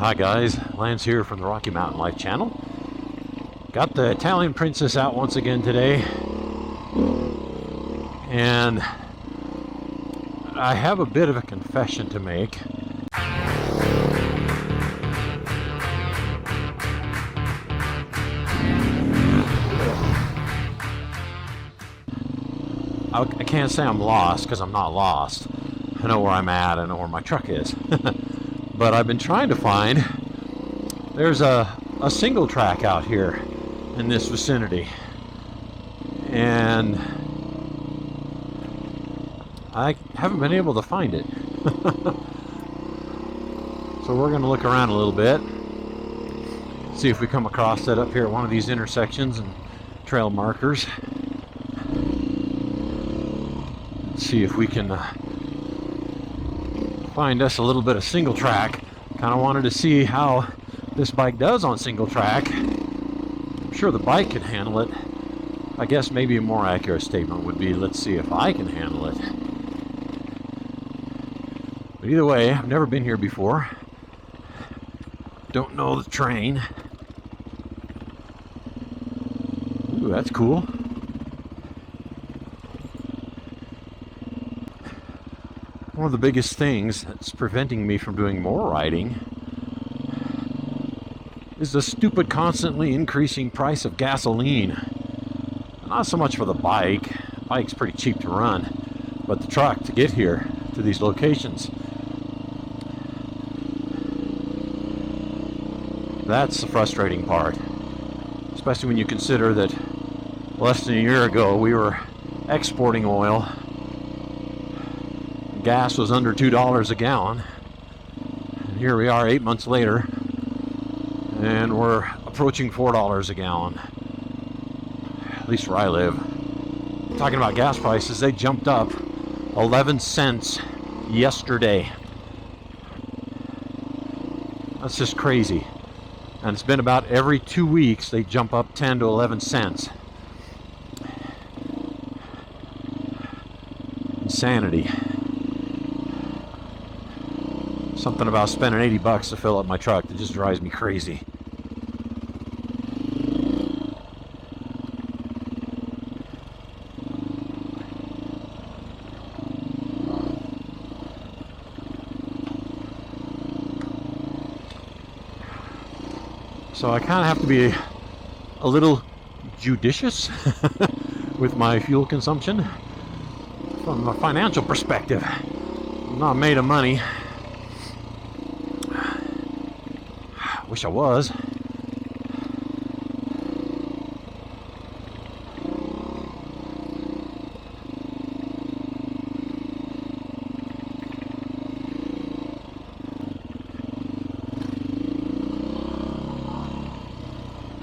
Hi guys, Lance here from the Rocky Mountain Life channel. Got the Italian Princess out once again today, and I have a bit of a confession to make. I can't say I'm lost because I'm not lost. I know where I'm at, I know where my truck is. But I've been trying to find, there's a single track out here in this vicinity, and I haven't been able to find it. So we're going to look around a little bit, see if we come across it up here at one of these intersections and trail markers. See if we can find us a little bit of single track. Kind of wanted to see how this bike does on single track. I'm sure the bike can handle it. I guess maybe a more accurate statement would be, let's see if I can handle it. But either way, I've never been here before. Don't know the terrain. Ooh, that's cool. One of the biggest things that's preventing me from doing more riding is the stupid constantly increasing price of gasoline. Not so much for the bike. The bike's pretty cheap to run, but the truck to get here to these locations. That's the frustrating part, especially when you consider that less than a year ago we were exporting oil. Gas was under $2 a gallon, and here we are 8 months later, and we're approaching $4 a gallon, at least where I live. Talking about gas prices, they jumped up 11 cents yesterday. That's just crazy. And it's been about every 2 weeks they jump up 10 to 11 cents. Insanity. Something about spending 80 bucks to fill up my truck that just drives me crazy. So I kind of have to be a little judicious with my fuel consumption. From a financial perspective, I'm not made of money. Wish I was.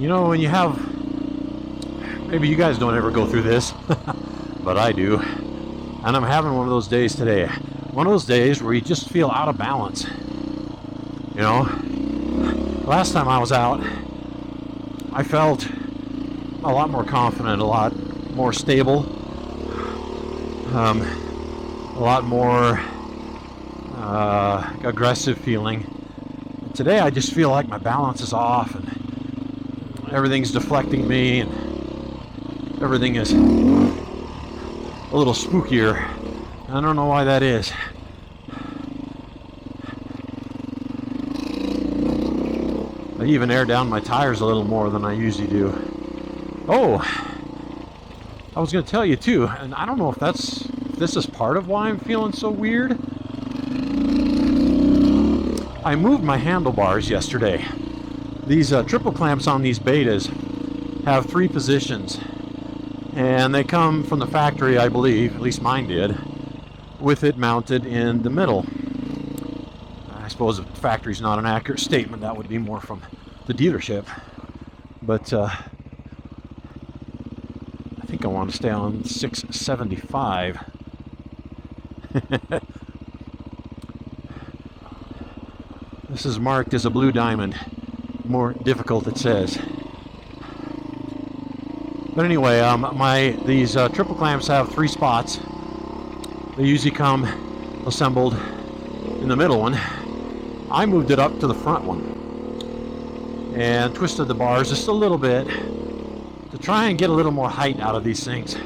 You know, when you have, maybe you guys don't ever go through this, but I do, and I'm having one of those days today. One of those days where you just feel out of balance. You know? Last time I was out, I felt a lot more confident, a lot more stable, a lot more aggressive feeling. Today I just feel like my balance is off and everything's deflecting me and everything is a little spookier. I don't know why that is. I even air down my tires a little more than I usually do. Oh, I was going to tell you too, and I don't know if this is part of why I'm feeling so weird. I moved my handlebars yesterday. These triple clamps on these betas have 3 positions, and they come from the factory, I believe, at least mine did, with it mounted in the middle. I suppose the factory's not an accurate statement. That would be more from the dealership. But I think I want to stay on 675. This is marked as a blue diamond. More difficult, it says. But anyway, these triple clamps have 3 spots. They usually come assembled in the middle one, I moved it up to the front one and twisted the bars just a little bit to try and get a little more height out of these things.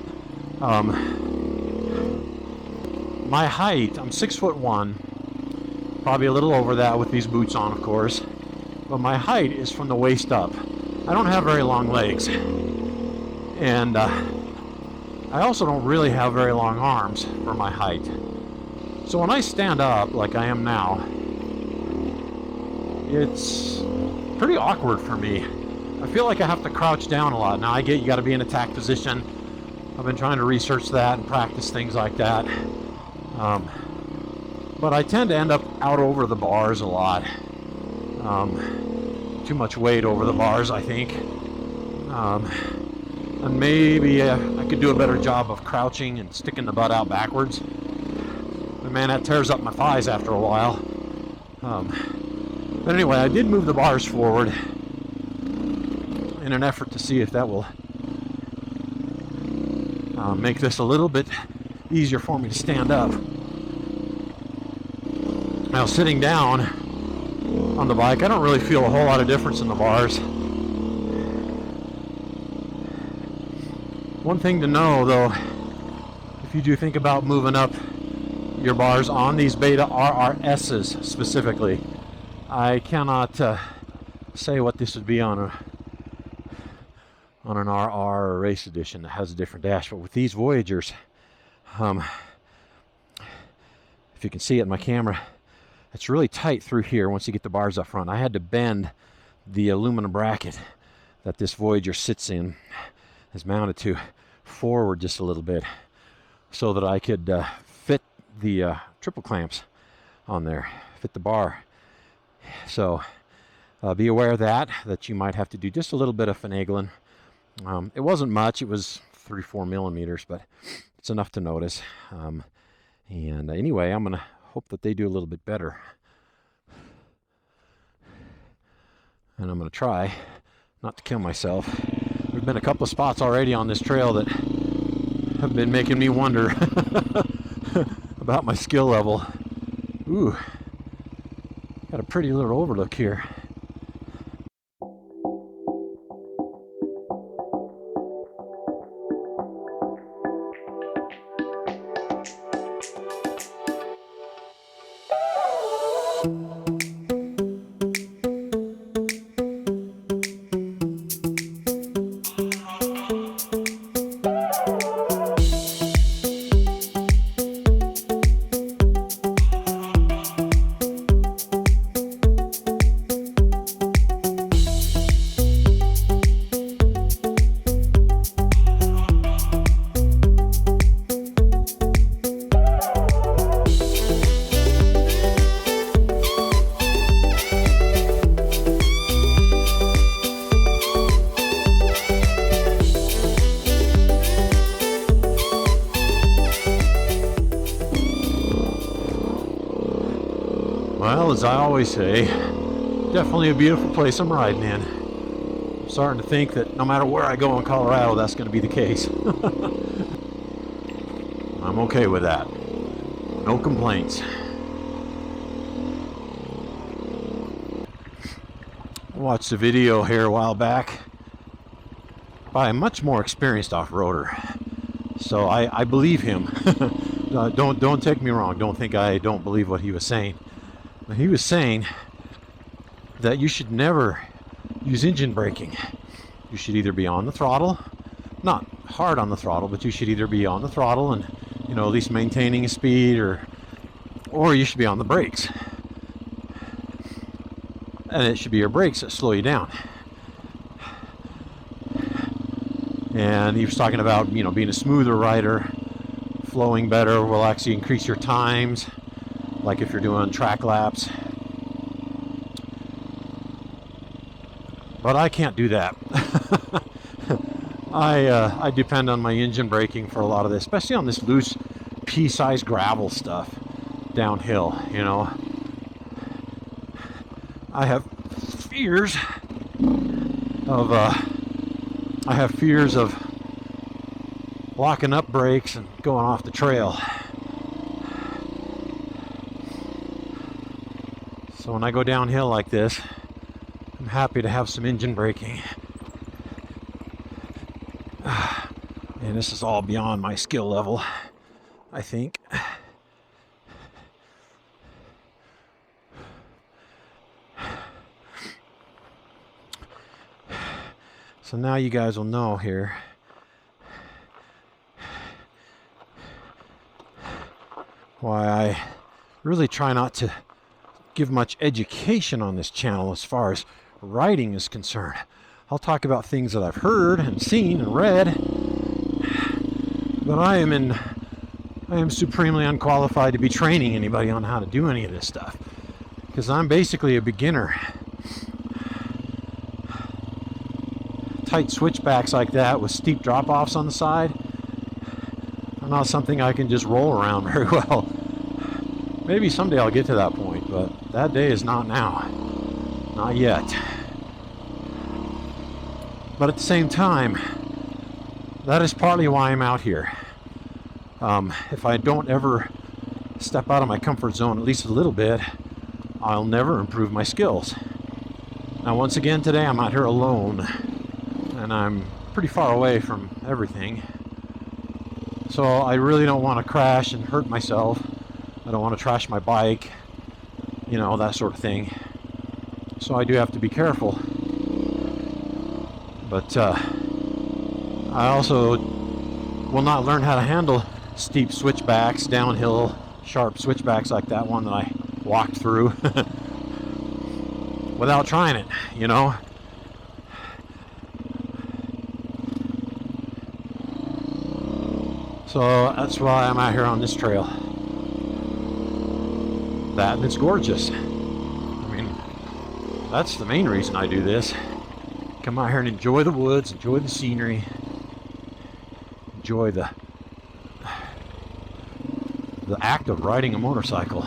My height, I'm 6'1", probably a little over that with these boots on, of course, but my height is from the waist up. I don't have very long legs, and I also don't really have very long arms for my height. So when I stand up like I am now, it's pretty awkward for me. I feel like I have to crouch down a lot. Now I get you got to be in attack position. I've been trying to research that and practice things like that. But I tend to end up out over the bars a lot. Too much weight over the bars, I think. And maybe I could do a better job of crouching and sticking the butt out backwards. But man, that tears up my thighs after a while. But anyway, I did move the bars forward in an effort to see if that will make this a little bit easier for me to stand up. Now, sitting down on the bike, I don't really feel a whole lot of difference in the bars. One thing to know, though, if you do think about moving up your bars on these Beta RRSs specifically, I cannot say what this would be on an RR race edition that has a different dash, but with these Voyagers, if you can see it in my camera, it's really tight through here once you get the bars up front. I had to bend the aluminum bracket that this Voyager sits in, is mounted to, forward just a little bit so that I could fit the triple clamps on there, fit the bar. So be aware of that you might have to do just a little bit of finagling. It wasn't much, it was 3-4 millimeters, but it's enough to notice. And anyway, I'm going to hope that they do a little bit better. And I'm going to try not to kill myself. There's been a couple of spots already on this trail that have been making me wonder about my skill level. Ooh, got a pretty little overlook here. Well, as I always say, definitely a beautiful place I'm riding in. I'm starting to think that no matter where I go in Colorado, that's going to be the case. I'm okay with that. No complaints. I watched a video here a while back by a much more experienced off-roader. So I believe him. Don't take me wrong. Don't think I don't believe what he was saying. But he was saying that you should never use engine braking. You should either be on the throttle, not hard on the throttle, but you should either be on the throttle and, you know, at least maintaining a speed, or you should be on the brakes. And it should be your brakes that slow you down. And he was talking about, you know, being a smoother rider, flowing better will actually increase your times, like if you're doing track laps. But I can't do that. I depend on my engine braking for a lot of this, especially on this loose pea-sized gravel stuff downhill, you know. I have fears of locking up brakes and going off the trail. So when I go downhill like this, I'm happy to have some engine braking. And this is all beyond my skill level, I think. So now you guys will know here why I really try not to give much education on this channel as far as riding is concerned. I'll talk about things that I've heard and seen and read, but I am supremely unqualified to be training anybody on how to do any of this stuff, because I'm basically a beginner. Tight switchbacks like that with steep drop-offs on the side are not something I can just roll around very well. Maybe someday I'll get to that point, but that day is not now. Not yet. But at the same time, that is partly why I'm out here. If I don't ever step out of my comfort zone at least a little bit, I'll never improve my skills. Now, once again today, I'm out here alone, and I'm pretty far away from everything. So I really don't want to crash and hurt myself. I don't want to trash my bike, you know, that sort of thing. So I do have to be careful. But I also will not learn how to handle steep switchbacks, downhill, sharp switchbacks like that one that I walked through without trying it, you know. So that's why I'm out here on this trail. That, and it's gorgeous. I mean, that's the main reason I do this. Come out here and enjoy the woods, enjoy the scenery, enjoy the act of riding a motorcycle.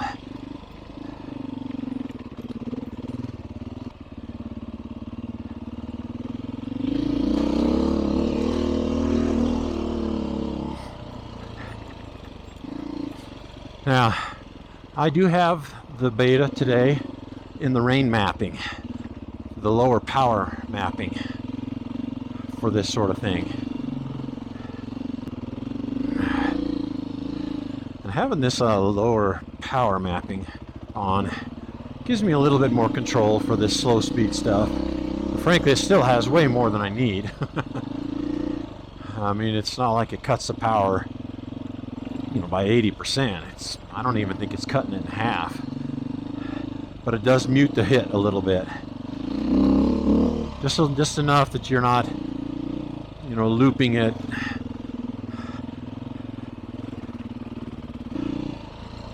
Now, I do have the beta today in the rain mapping, the lower power mapping for this sort of thing. And having this lower power mapping on gives me a little bit more control for this slow speed stuff. But frankly, it still has way more than I need. I mean, it's not like it cuts the power, you know, by 80%. I don't even think it's cutting it in half. But it does mute the hit a little bit. Just enough that you're not, you know, looping it.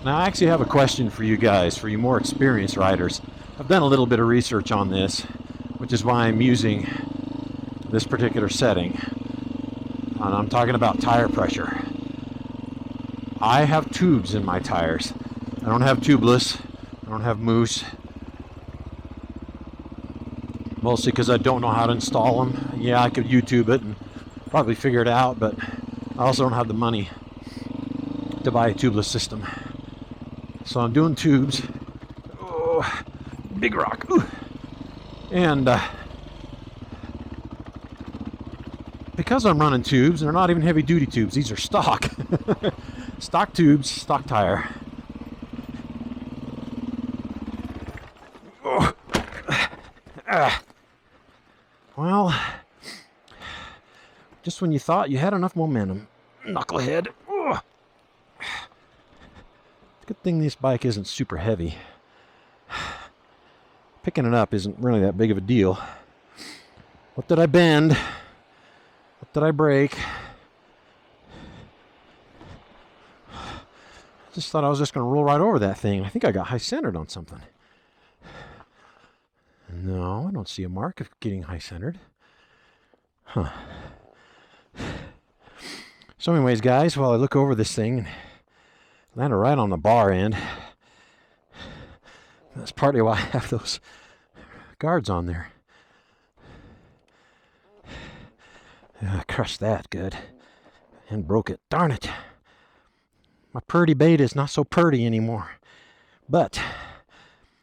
Now, I actually have a question for you guys, for you more experienced riders. I've done a little bit of research on this, which is why I'm using this particular setting. And I'm talking about tire pressure. I have tubes in my tires. I don't have tubeless. I don't have moose. Mostly because I don't know how to install them. Yeah, I could YouTube it and probably figure it out, but I also don't have the money to buy a tubeless system. So I'm doing tubes. Oh, big rock. Ooh. And because I'm running tubes, they're not even heavy duty tubes. These are stock. Stock tubes, stock tire. Oh. Well, just when you thought you had enough momentum, knucklehead. Oh. Good thing this bike isn't super heavy. Picking it up isn't really that big of a deal. What did I bend? What did I break? Just thought I was just going to roll right over that thing. I think I got high-centered on something. No, I don't see a mark of getting high-centered. Huh. So anyways, guys, while I look over this thing and landed right on the bar end, that's partly why I have those guards on there. I crushed that good and broke it. Darn it. My purdy beta is not so purdy anymore. But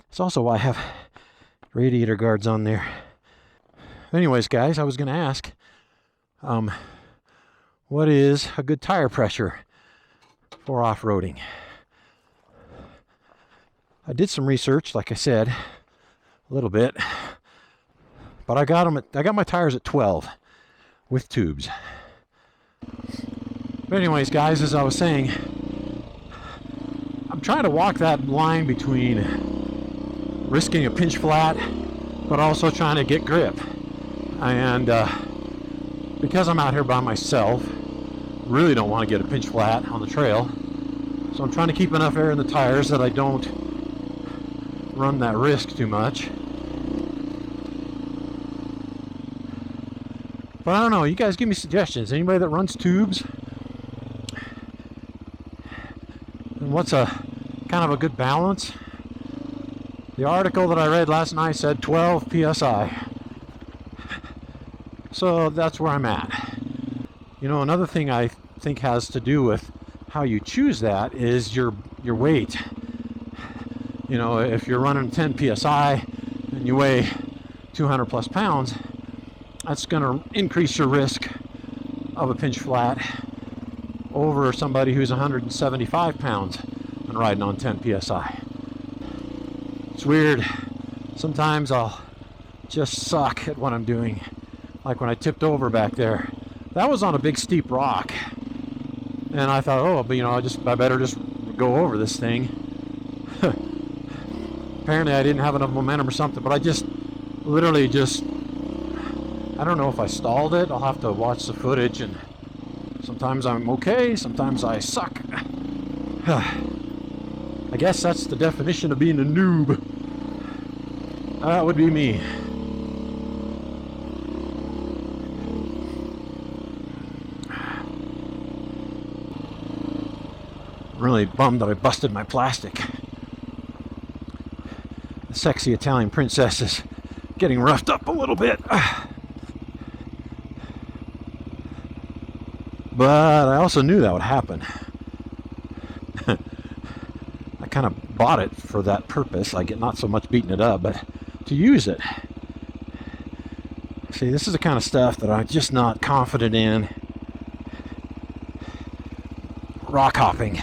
It's also why I have radiator guards on there. Anyways, guys, I was going to ask, what is a good tire pressure for off-roading? I did some research, like I said, a little bit, but I got my tires at 12 with tubes. But anyways, guys, as I was saying, I'm trying to walk that line between risking a pinch flat, but also trying to get grip. And because I'm out here by myself, really don't want to get a pinch flat on the trail. So I'm trying to keep enough air in the tires that I don't run that risk too much. But I don't know, you guys give me suggestions. Anybody that runs tubes? And what's a kind of a good balance? The article that I read last night said 12 psi. So that's where I'm at. You know, another thing I think has to do with how you choose that is your weight. You know, if you're running 10 psi and you weigh 200 plus pounds, that's going to increase your risk of a pinch flat over somebody who's 175 pounds and riding on 10 psi. It's weird. Sometimes I'll just suck at what I'm doing. Like when I tipped over back there, that was on a big steep rock, and I thought, oh, but you know, I better just go over this thing. Apparently I didn't have enough momentum or something, but I just literally I don't know if I stalled it. I'll have to watch the footage, and sometimes I'm okay, sometimes I suck. I guess that's the definition of being a noob. That would be me. I'm really bummed that I busted my plastic. The sexy Italian princess is getting roughed up a little bit. But I also knew that would happen. I kind of bought it for that purpose. I get not so much beating it up, but to use it. See, this is the kind of stuff that I'm just not confident in rock hopping.